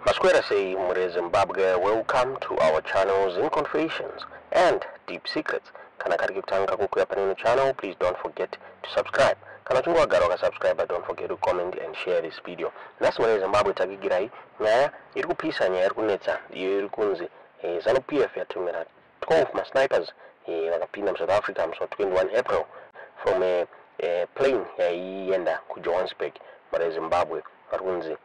Masquera say Mure Zimbabwe, welcome to our channel Zim Confessions and Deep Secrets. Kana kari kutanga kuku hapa nino channel, please don't forget to subscribe. Kana chungwa garoka subscribe, don't forget to comment and share this video. Nasi Mure Zimbabwe tagigirai, nyaya, irikupisa nyaya irikunetsa, iyo irikunzi, Zanu PF yatumira 12 ma snipers, wakapinda South Africa, 21 April, from a plane yaienda ku Johannesburg, Mure Zimbabwe, warunzi,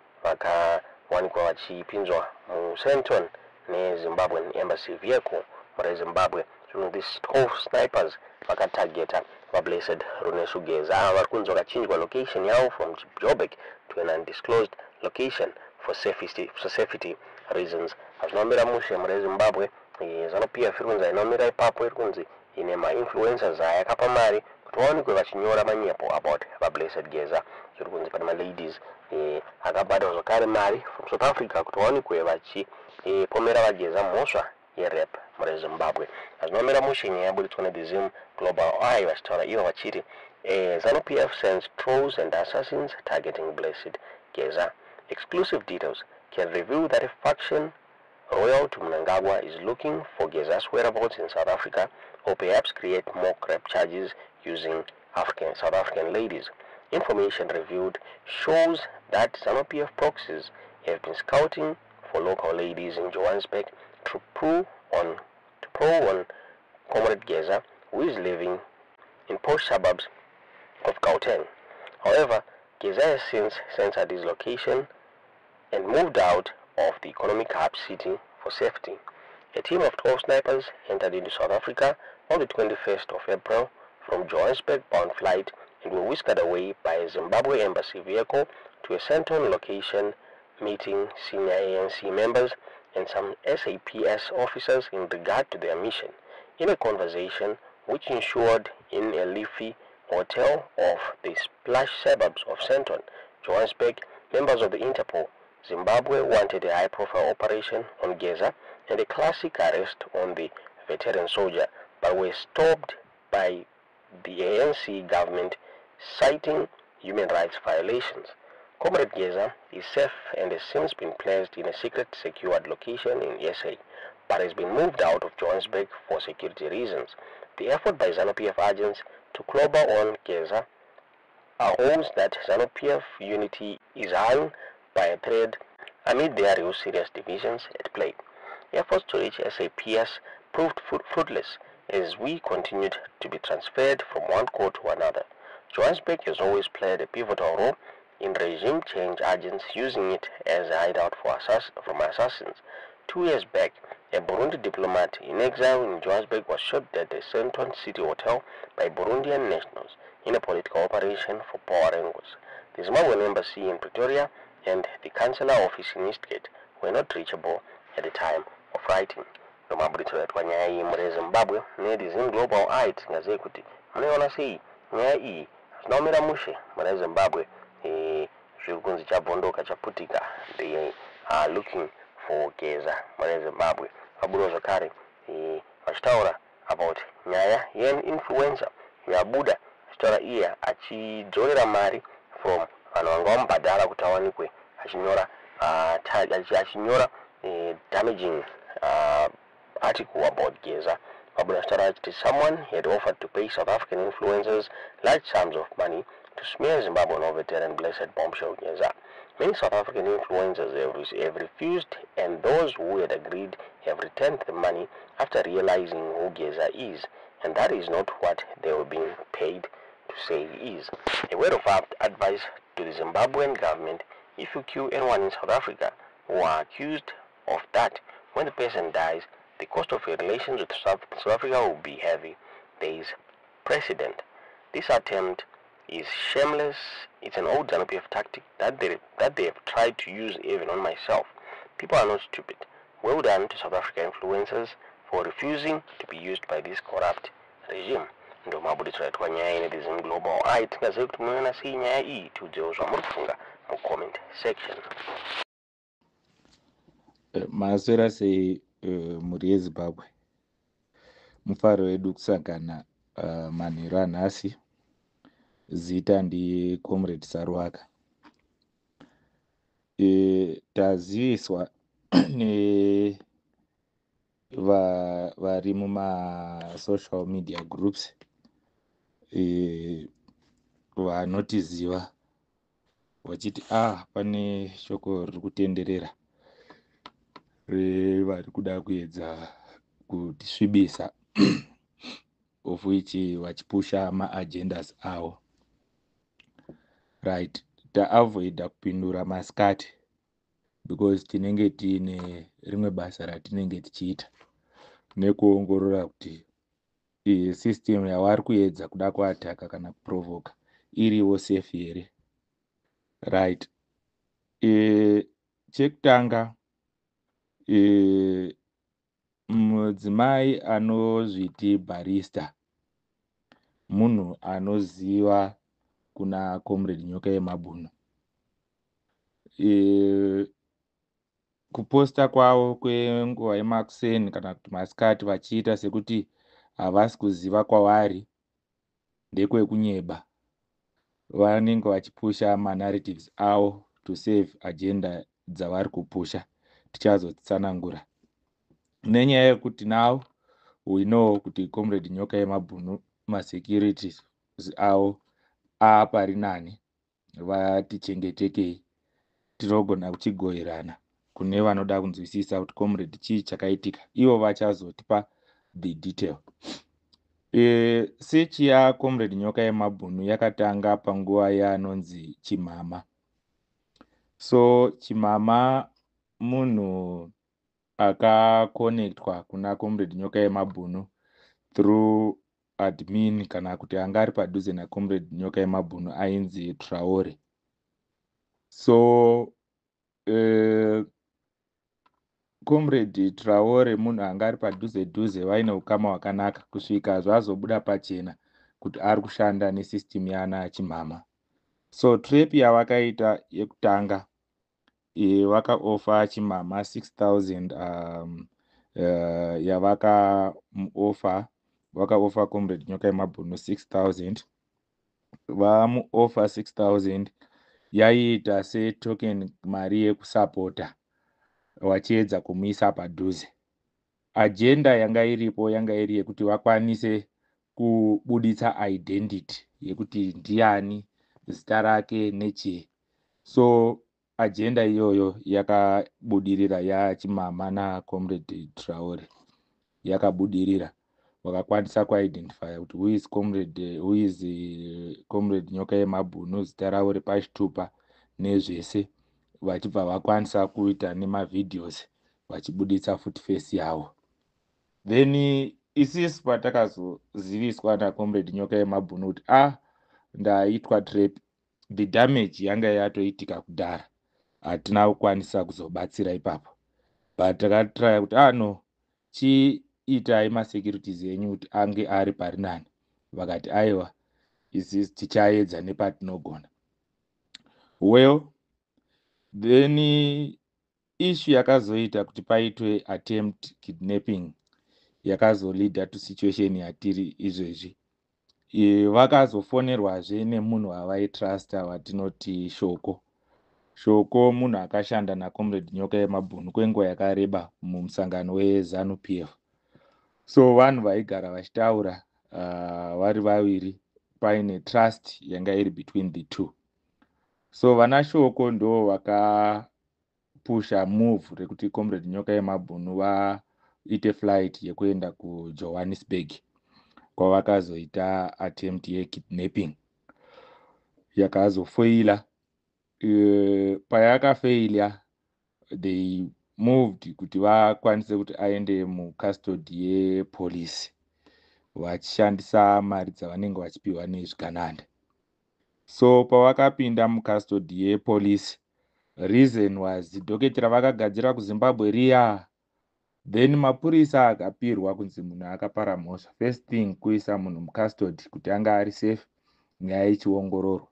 wanikwa wachipinzwa mu Senton ne Zimbabwean embassy vehicle muri Zimbabwe. So these 12 snipers vakatargeta Blessed Rune Sugeza varikunzwa kachinjwa location yao from Joburg to an undisclosed location for safety reasons. Azvinomira mushe muri Zimbabwe, Zanu PF irikunzi inomira ipapo irikunzi ine ma-influencers ayakapa mari kuti vaonekwe vachinyora manyepo about Blessed Geza. Zirikunzi pane ma-ladies akabhadha zvakare mari from South Africa kuti vaonekwe vachipomera vageza mhosva yerap muri Zimbabwe. Azvinomira mushe nyaya yaburitswa neThe Zim Global Eye vachitaura ivo vachiti Zanu PF sends trolls and assassins targeting Blessed Geza. Exclusive details can reveal that a faction royal to Mnangagwa is looking for Geza's whereabouts in South Africa, or perhaps create more crap charges using South African ladies. Information revealed shows that Zanu PF proxies have been scouting for local ladies in Johannesburg to probe on Comrade Geza, who is living in posh suburbs of Gauteng. However, Geza has since censored his location and moved out of the economic hub city for safety. A team of 12 snipers entered into South Africa on the 21st of April from Johannesburg-bound flight and were whisked away by a Zimbabwe embassy vehicle to a Senton location, meeting senior ANC members and some SAPS officers in regard to their mission. In a conversation which ensued in a leafy hotel of the splash suburbs of Senton, Johannesburg, members of the Interpol Zimbabwe wanted a high-profile operation on Geza and a classic arrest on the veteran soldier, but were stopped by the ANC government, citing human rights violations. Comrade Geza is safe and has since been placed in a secret secured location in SA, but has been moved out of Johannesburg for security reasons. The effort by Zanu PF agents to clobber on Geza holds that Zanu PF unity is hung by a thread amid various serious divisions at play. Efforts to reach SAPS proved fruitless as we continued to be transferred from one court to another. Johannesburg has always played a pivotal role in regime change agents using it as a hideout from assassins. 2 years back, a Burundi diplomat in exile in Johannesburg was shot at the Senton City Hotel by Burundian nationals in a political operation for power angles. The Zimbabwean embassy in Pretoria and the Chancellor office in Eastgate were not reachable at the time of writing. Nomabulitso yatwa nyaya iyi muri Zimbabwe neThe Zim Global Eye tingazive kuti munoiona sei nyaya iyi zvinomira mushe muri Zimbabwe. Zvikunzi chabhondoka chaputika. They are looking for Geza muri Zimbabwe. Vabuda zvakare vachitaura about nyaya influencer yabuda achitaura iye achidzorera mari from vanhu vanga vamubhadhara kuti awanikwe achinyora damaging article about Geza. Vabuda vachitaura kuti someone had offered to pay South African influencers large sums of money to smear Zimbabwean veteran Blessed Bombshell Geza. Many South African influencers have refused, and those who had agreed have returned the money after realizing who Geza is, and that is not what they were being paid to say he is. A word of advice to the Zimbabwean government: if you kill anyone in South Africa who are accused of that, when the person dies, the cost of your relations with South Africa will be heavy. There is precedent. This attempt is shameless. It's an old Zanu PF tactic that they have tried to use even on myself. People are not stupid. Well done to South Africa influencers for refusing to be used by this corrupt regime. Ndo mabuditswa yatwa nyaya ine Zim Global Eye tingazive kuti munoiona sei nyaya iyi. Tiudzewo zvamuri kufunga mu comment section. Maswera sei muri yeZimbabwe. Mufaro wedu kusangana manheru anhasi. Zita ndi Comrade Saruwaka. taziviswa vari muma-social media groups vanotiziva vachiti pane shoko riri kutenderera vari kuda kuedza kutisvibisa of which vachipusha maagendas avo. Right, taavoida kupindura masikati because tinenge tiine rimwe basa ratinenge tichiita nekuongorora kuti system yavari kuedza kuda kuataka kana kuprovoka iriwo safe here. Right, chekutanga mudzimai anozviti barista munhu anoziva kuna comrade Nyoka Yemabhunu. Kuposta kwavo kwenguva yemakuseni kana kuti masikati vachiita sekuti havasi kuziva kwavari ndekwekunyeba. Vanenge vachipusha manarratives avo to save agenda dzavari kupusha, tichazotsanangura. Nenyaya yekuti now we know kuti comrade Nyoka Yemabhunu masecurities avo apari nani, vatichengetekei, tinogona kuchigoverana kune vanoda kunzwisisa kuti comrade chii chakaitika, ivo vachazotipa the detail. Search yaComrade Nyoka Yemabhunu yakatanga panguva yaanonzi Chimama. So Chimama munhu akakonectwa kuna Comrade Nyoka Yemabhunu through admin kana kuti anga ari padhuze naComrade Nyoka Yemabhunu ainzi Traore. So Comrade Traore munhu anga ari padhuze vaine ukama hwakanaka kusvika zvazobuda pachena kuti ari kushanda nesystem yana Chimama. So trap yavakaita yekutanga vakaofa Chimama 6,000 yavakamuofa, vakaofa Comrade Nyoka Yemabhunu 6,000. Vamuofa 6,000 yaiita setoken mari yekusapota vachiedza kumuisa padhuze. Agenda yanga iripo yanga iri yekuti vakwanise kubuditsa identity yekuti ndiani, zita rake nechii. So agenda iyoyo yakabudirira yaChimama naComrade Traore yakabudirira. Vakakwanisa kuidentify kuti who is Comrade Nyoka Yemabhunu, zita ravo repachitupa nezvese, vachibva vakwanisa kuita nemavideos vachibuditsa footface yavo. Then isisi patakazoziviswa naComrade Nyoka Yemabhunu kuti ndaitwa trap, the damage yanga yatoitika kudhara, hatina kukwanisa kuzobatsira ipapo. But takatraya kuti no, chiitai masecurities enyu kuti ange ari pari nani. Vakati aiwa, isisi tichaedza nepatinogona. Well, then issue yakazoita kuti paitwe attempt kidnapping yakazolida to situation yatiri izvezvi. Vakazofonerwazve nemunhu wavaitrusta watinoti Shoko munhu akashanda naComrade Nyoka Yemabhunu kwenguva yakareba mumusangano weZANU-PF. So vanhu vaigara vachitaura vari vaviri, paine trust yanga iri between the two. So vana Shoko ndo vakapusha move rekuti Comrade Nyoka Yemabhunu vaite flight yekuenda kuJohannesburg kwavakazoita attempt yekidnapping yakazofoila. Payakafailya they moved kuti vakwanise kuti aende mukastody yepolisi vachishandisa mari dzavanenge vachipiwa nezvikananda. So pavakapinda mukastody yepolisi, reason was dhoketi ravakagadzira kuZimbabwe riya. Then mapurisa akapirwa kunzi munhu akapara mhosva. First thing kuisa munhu mukastody kuti anga ari safe, nyaya ichiongororwa.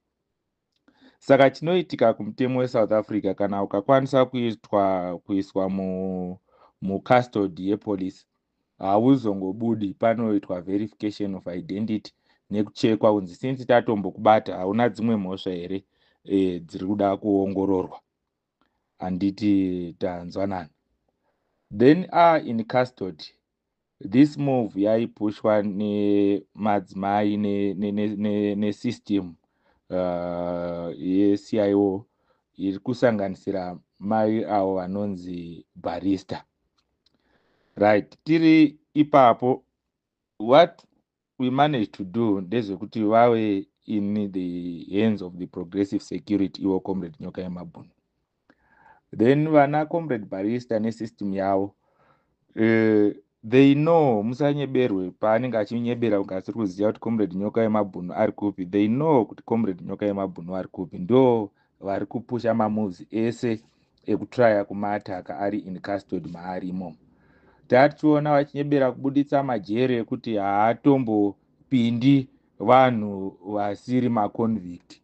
Saka chinoitika kumutemo weSouth Africa kana ukakwanisa kuiswa mukastody yepolisi, hauzongobudi, panoitwa verification of identity nekuchekwa kunzi since tatombokubata hauna dzimwe mhosva here dziri kuda kuongororwa. anditi tanzwanana. Then in custody, this move yaipushwa nemadzimai nesystem yeCIO iri kusanganisira mai avo vanonzi barista. Right, tiri ipapo, what we managed to do ndezvekuti vave in the hands of the progressive security ivo comrade Nyoka Yemabhunu. Then vana comrade barista nesystem yavo, they know, musanyeberwe paanenge achinyebera ukasiri kuziva kuti comrade Nyoka Yemabhunu ari kupi. They know kuti comrade Nyoka Yemabhunu ari kupi. Ndo vari kupusha mamoves ese ekutraya kumaataka ari in custody maari imomo. Tationa vachinyebera kubuditsa majere ekuti haatombopindi vanhu vasiri maconvict.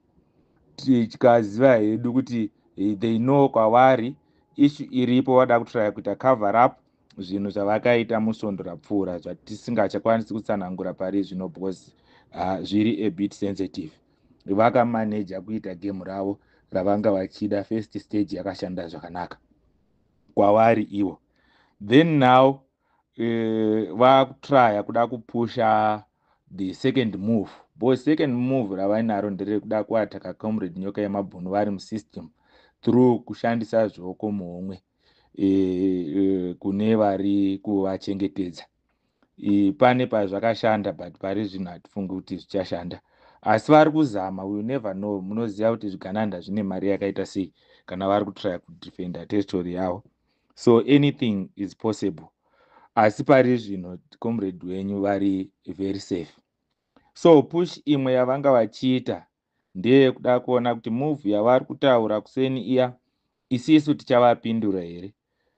Tikaziva hedu kuti they know kwavari issue iripo, vada kutraya kuita cover up zvinhu zvavakaita musondo rapfuura zvatisingachakwanisi kutsanangura pari zvino because zviri a bit sensitive. Vakamanaja kuita game ravo ravanga vachida, first stage yakashanda zvakanaka kwavari ivo. Then now vakutraya kuda kupusha the second move, because second move ravainaro nderekuda kuataka comrade Nyoka Yemabhunu vari musystem through kushandisa zvoko muhomwe kune vari kuvachengetedza. Pane pazvakashanda but pari zvinhu hatifungi kuti zvichashanda, asi vari kuzama. We never know. Munoziva kuti zvigananda zvine mari yakaita sei kana vari kutraya kudefenda territory yavo, so anything is possible. Asi pari zvino comrade wenyu vari very safe. So push imwe yavanga vachiita ndeye kuda kuona kuti move yavari kutaura kuseni iya isisu tichavapindura here.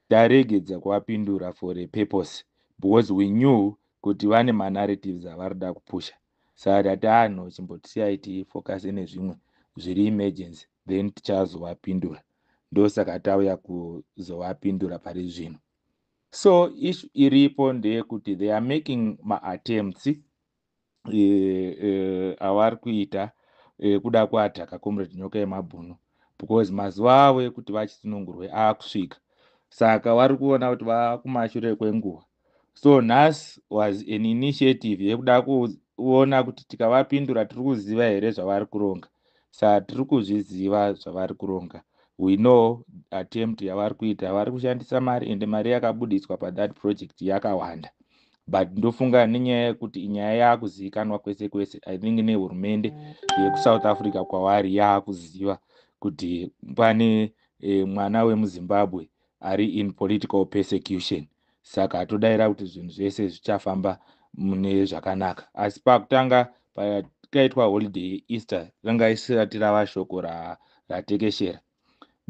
Taregedza kuvapindura for a purpose because we knew kuti vane manarratives avari kuda kupusha. Saka tati chimbotisiyai tifocuse nezvimwe zviri emergency then tichazovapindura. Ndosaka tauya kuzovapindura pari zvino. So issue iripo ndeyekuti they are making attempts avari kuita kuda kuataka comrade Nyoka Yemabhunu because mazuva avo ekuti vachisunungurwe aakusvika. Saka vari kuona kuti vakumashure kwenguva. So nhasi was an initiative yekuda kuona kuti tikavapindura tiri kuziva here zvavari kuronga. Saka tiri kuzviziva zvavari kuronga. We know attempt yavari kuita, vari kushandisa mari ende mari yakabudiswa pathat project yakawanda. But ndofunga nenyaya yekuti inyaya yakuzivikanwa kwese kwese, I think nehurumende yekuSouth Africa kwavari yakuziva kuti pane mwana wemuZimbabwe ari in political persecution. Saka todaira kuti zvinhu zvese zvichafamba mune zvakanaka. Asi pakutanga pakaitwa holiday Easter ranga isati rava shoko ratekeshera.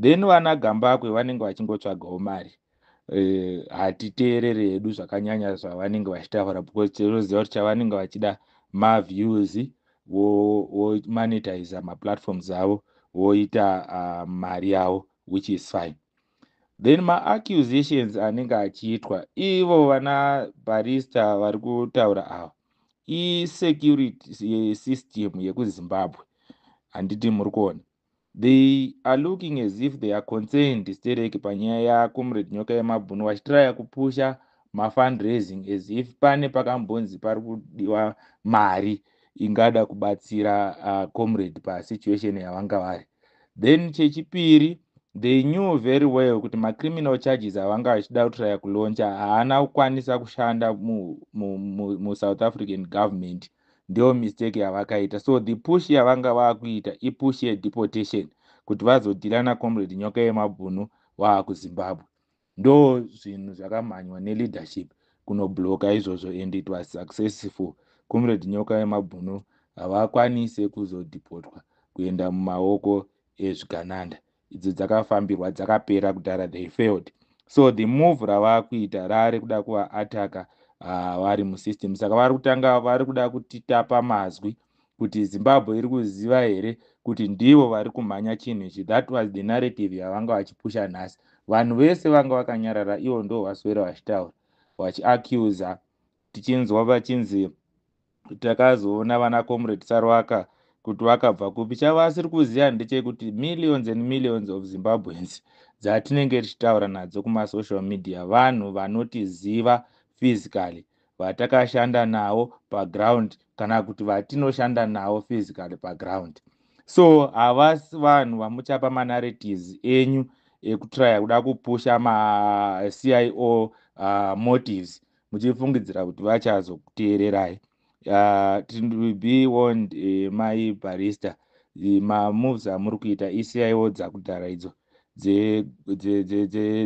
Then vana Gambakwe vanenge vachingotsvagawo mari. Hatiteerere hedu zvakanyanya zvavanenge vachitaura because tinoziva kuti chavanenge vachida maviews, vomonetize maplatforms avo, voita mari yavo, which is fine. Then accusations anenge achiitwa ivo vana barista vari kutaura ava security system yekuZimbabwe. Handiti muri kuona, they are looking as if they are concerned stereki panyaya yaComrade Nyoka Yemabhunu vachitraya kupusha mafundraising as if pane pakambonzi pari kudiwa mari ingada kubatsira comrade pasituation yavanga vari. Then chechipiri, they knew very well kuti macriminal charges avanga vachida kutraya kuloncha haana kukwanisa kushanda muSouth African government. Ndio mistake yavakaita. So the push yavanga vakuita ipush yedeportation kuti vazodhirana comrade Nyoka Yemabhunu kuZimbabwe. Ndo zvinhu zvakamhanywa neleadership kunobloka izvozvo and it was successful. Comrade Nyoka Yemabhunu havakwanise kuzodhipotwa kuenda mumaoko ezvigananda. Idzo dzakafambirwa dzakapera kudhara, they failed. So the move ravakuita rari kuda kuvaataka vari musystem. Saka vari kutanga vari kuda kutitapa mazwi kuti Zimbabwe iri kuziva here kuti ndivo vari kumhanya chinhu ichi. That was the narrative yavanga vachipusha nhasi. Vanhu vese vanga vakanyarara, ivo ndo vaswera vachitaura vachiaccuse. Tichinzwa vachinzi takazoona vana comrade Sarwaka kuti vakabva kupi. Chavasiri kuziva ndechekuti millions and millions of Zimbabweans dzatinenge tichitaura nadzo kumasocial media vanhu vanotiziva physically, vatakashanda nawo paground kana kuti vatinoshanda nawo physically paground. So havasi vanhu vamuchapa manarratives enyu ekutraya kuda kupusha ma-CIO motives muchifungidzira kuti vachazokuteererai. Will be warned, my barrister, mamoves amuri kuita eCIO dzakudhara idzo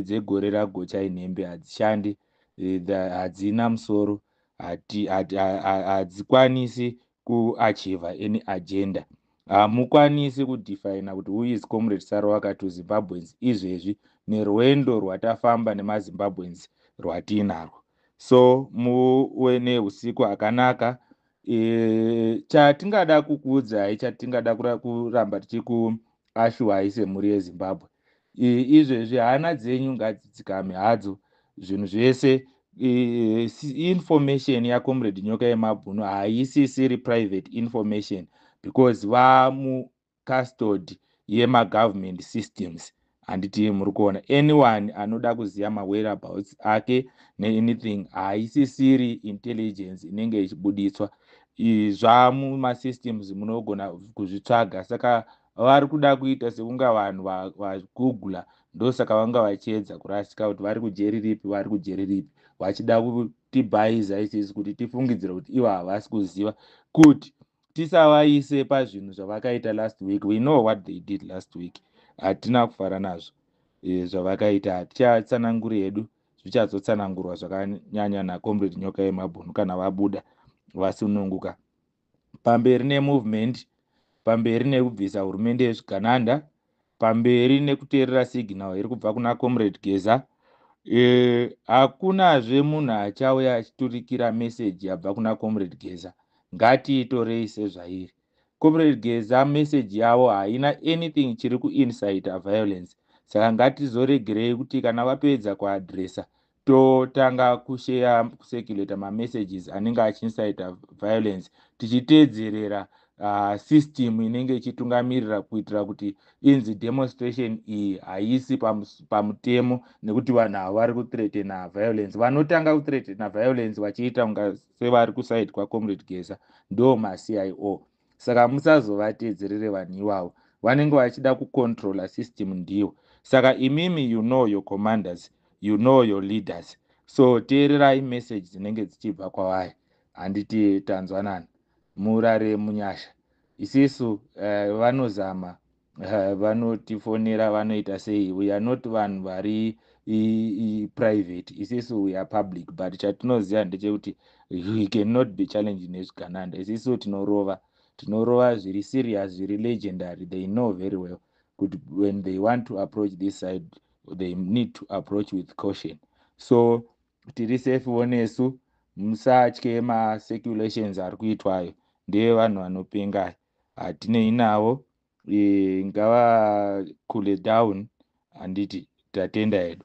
dzegore ragocha inhembe hadzishandi, hadzina musoro, hadzikwanisi kuachieva any agenda. Hamukwanisi kudefina kuti who is Comrade Sarawaka to Zimbabweans izvezvi nerwendo rwatafamba nemazimbabweans rwatinarwo. So muwe neusiku hwakanaka. Chatingada kukuudzai, chatingada kuramba tichikuashuwai semhuri yeZimbabwe, izvezvi hana dzenyu ngadzidzikame hadzo. Zvinhu zvese, information yaComrade Nyoka yeMabhunu haisisiri private information because vamukustody yemagovernment systems. Handiti muri kuona, anyone anoda kuziva mawhereabouts ake neanything haisisiri intelligence inenge ichibuditswa, zvamumasystems munogona kuzvitsvaga. Saka vari kuda kuita sekunga vanhu vagugula, ndosaka vanga vachiedza kurasika kuti vari kujeri ripi, vari kujeri ripi, vachida kutibhayiza isisi kuti tifungidzire kuti ivo havasi kuziva, kuti tisavaise pazvinhu zvavakaita last week. We know what they did last week. Hatina kufara nazvo zvavakaita. Hatichatsananguri hedu, zvichazotsanangurwa zvakanyanya naComrade Nyoka yeMabhunu kana vabuda vasununguka pamberi nemovement, pamberi nekubvisa hurumende yezvigananda, pamberi nekuteerera signal iri kubva kuna Comrade Geza. Hakunazve munhu achauya achiturikira message yabva kuna Comrade Geza. Ngatiitorei sezvairi. Comrade Geza message yavo haina anything chiri kuincite violence. Saka ngatizoregerei kuti kana vapedza kuadresa totanga kushare, kucirculate mamessages anenge achincite violence, tichiteedzerera system inenge ichitungamirira kuitira kuti inzi demonstration iyi haisi pamutemo, nekuti vanhu ava vari kuthreatena violence. Vanotanga kuthreatena violence vachiita kunga sevari kuside kwaComrade Geza ndo maCIO. Saka musazovateedzerere vanhu ivavo, vanenge vachida kucontrola system ndiyo. Saka imimi, you know your commanders, you know your leaders. So teererai message dzinenge dzichibva kwavari. Handiti tanzwanana, murare munyasha. Isisu vanozama, vanotifonera, vanoita sei. We are not vanhu vari private, isisu we are public, but chatinoziva ndechekuti we cannot be challenged nezvigananda. Isisu tinorova zviri serious, zviri legendary. They know very well kuti when they want to approach this side, they need to approach with caution. So tiri safe wonesu, musatye ma-speculations ari kuitwayo, ndeye vanhu vanopenga. Hatinei navo, ngava cool down, handiti tatenda hedu.